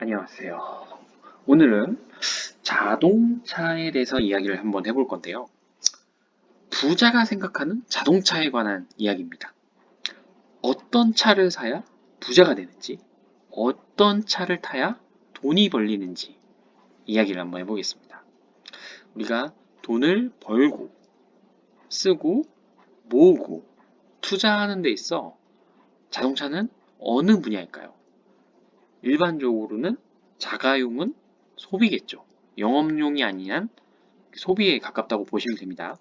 안녕하세요. 오늘은 자동차에 대해서 이야기를 한번 해볼 건데요. 부자가 생각하는 자동차에 관한 이야기입니다. 어떤 차를 사야 부자가 되는지, 어떤 차를 타야 돈이 벌리는지 이야기를 한번 해보겠습니다. 우리가 돈을 벌고, 쓰고, 모으고, 투자하는 데 있어 자동차는 어느 분야일까요? 일반적으로는 자가용은 소비겠죠. 영업용이 아닌 소비에 가깝다고 보시면 됩니다.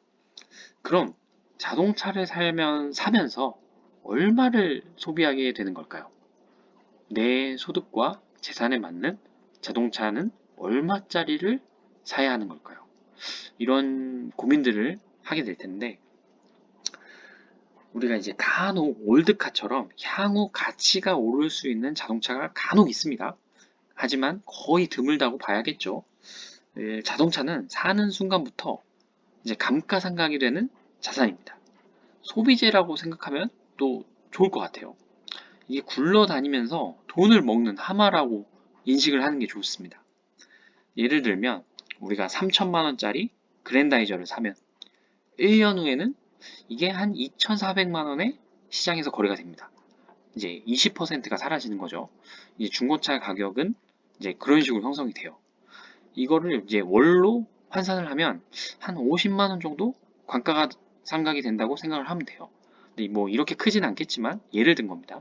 그럼 자동차를 사면서 얼마를 소비하게 되는 걸까요? 내 소득과 재산에 맞는 자동차는 얼마짜리를 사야 하는 걸까요? 이런 고민들을 하게 될 텐데, 우리가 이제 간혹 올드카처럼 향후 가치가 오를 수 있는 자동차가 간혹 있습니다. 하지만 거의 드물다고 봐야겠죠. 자동차는 사는 순간부터 이제 감가상각이 되는 자산입니다. 소비재라고 생각하면 또 좋을 것 같아요. 이게 굴러다니면서 돈을 먹는 하마라고 인식을 하는 게 좋습니다. 예를 들면 우리가 3천만 원짜리 그랜다이저를 사면 1년 후에는 이게 한 2,400만 원에 시장에서 거래가 됩니다. 이제 20%가 사라지는 거죠. 이제 중고차 가격은 이제 그런 식으로 형성이 돼요. 이거를 이제 월로 환산을 하면 한 50만 원 정도 관가가 상각이 된다고 생각을 하면 돼요. 근데 뭐 이렇게 크진 않겠지만 예를 든 겁니다.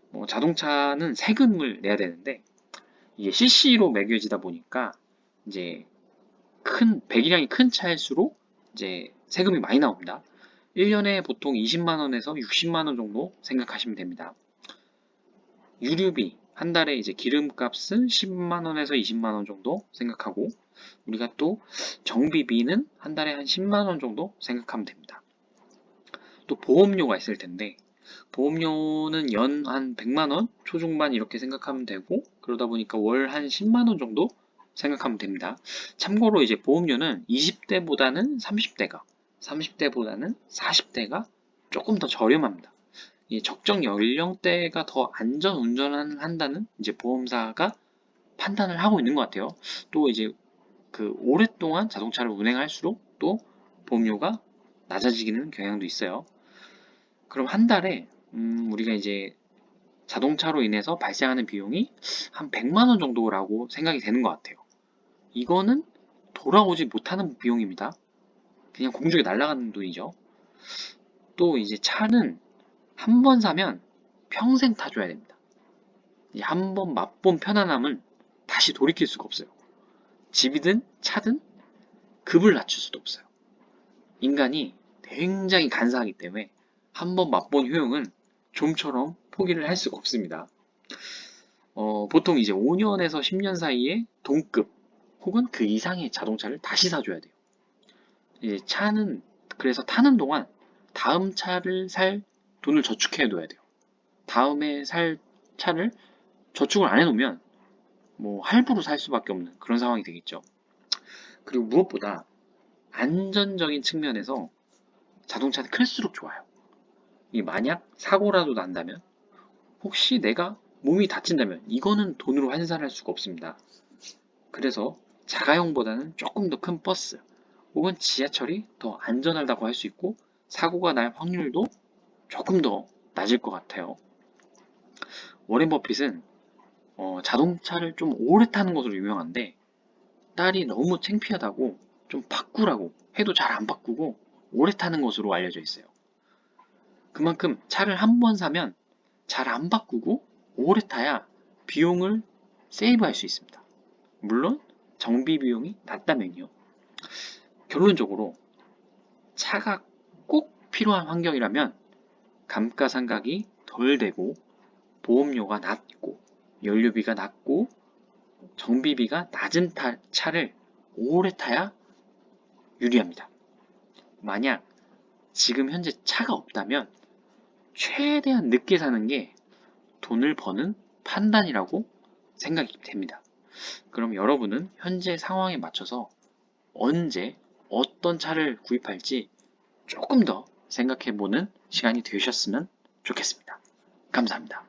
뭐 자동차는 세금을 내야 되는데 이게 CC로 매겨지다 보니까 이제 배기량이 큰 차일수록 이제 세금이 많이 나옵니다. 1년에 보통 20만 원에서 60만 원 정도 생각하시면 됩니다. 유류비 한 달에 이제 기름값은 10만 원에서 20만 원 정도 생각하고 우리가 또 정비비는 한 달에 한 10만 원 정도 생각하면 됩니다. 또 보험료가 있을 텐데 보험료는 연 한 100만 원 초중반 이렇게 생각하면 되고 그러다 보니까 월 한 10만 원 정도 생각하면 됩니다. 참고로 이제 보험료는 20대보다는 30대가 30대보다는 40대가 조금 더 저렴합니다. 이 적정 연령대가 더 안전 운전을 한다는 이제 보험사가 판단을 하고 있는 것 같아요. 또 이제 그 오랫동안 자동차를 운행할수록 또 보험료가 낮아지는 경향도 있어요. 그럼 한 달에 우리가 이제 자동차로 인해서 발생하는 비용이 한 100만 원 정도라고 생각이 되는 것 같아요. 이거는 돌아오지 못하는 비용입니다. 그냥 공중에 날아가는 돈이죠. 또 이제 차는 한 번 사면 평생 타줘야 됩니다. 한 번 맛본 편안함은 다시 돌이킬 수가 없어요. 집이든 차든 급을 낮출 수도 없어요. 인간이 굉장히 간사하기 때문에 한 번 맛본 효용은 좀처럼 포기를 할 수가 없습니다. 보통 이제 5년에서 10년 사이에 동급 혹은 그 이상의 자동차를 다시 사줘야 돼요. 이제 차는 그래서 타는 동안 다음 차를 살 돈을 저축해 둬야 돼요. 다음에 살 차를 저축을 안 해놓으면 뭐 할부로 살 수밖에 없는 그런 상황이 되겠죠. 그리고 무엇보다 안전적인 측면에서 자동차는 클수록 좋아요. 이 만약 사고라도 난다면 혹시 내가 몸이 다친다면 이거는 돈으로 환산할 수가 없습니다. 그래서 자가용보다는 조금 더 큰 버스 혹은 지하철이 더 안전하다고 할 수 있고 사고가 날 확률도 조금 더 낮을 것 같아요. 워렌 버핏은 자동차를 좀 오래 타는 것으로 유명한데 딸이 너무 창피하다고 좀 바꾸라고 해도 잘 안 바꾸고 오래 타는 것으로 알려져 있어요. 그만큼 차를 한 번 사면 잘 안 바꾸고 오래 타야 비용을 세이브할 수 있습니다. 물론 정비 비용이 낮다면요. 결론적으로 차가 꼭 필요한 환경이라면 감가상각이 덜 되고 보험료가 낮고 연료비가 낮고 정비비가 낮은 차를 오래 타야 유리합니다. 만약 지금 현재 차가 없다면 최대한 늦게 사는 게 돈을 버는 판단이라고 생각이 됩니다. 그럼 여러분은 현재 상황에 맞춰서 언제 어떤 차를 구입할지 조금 더 생각해보는 시간이 되셨으면 좋겠습니다. 감사합니다.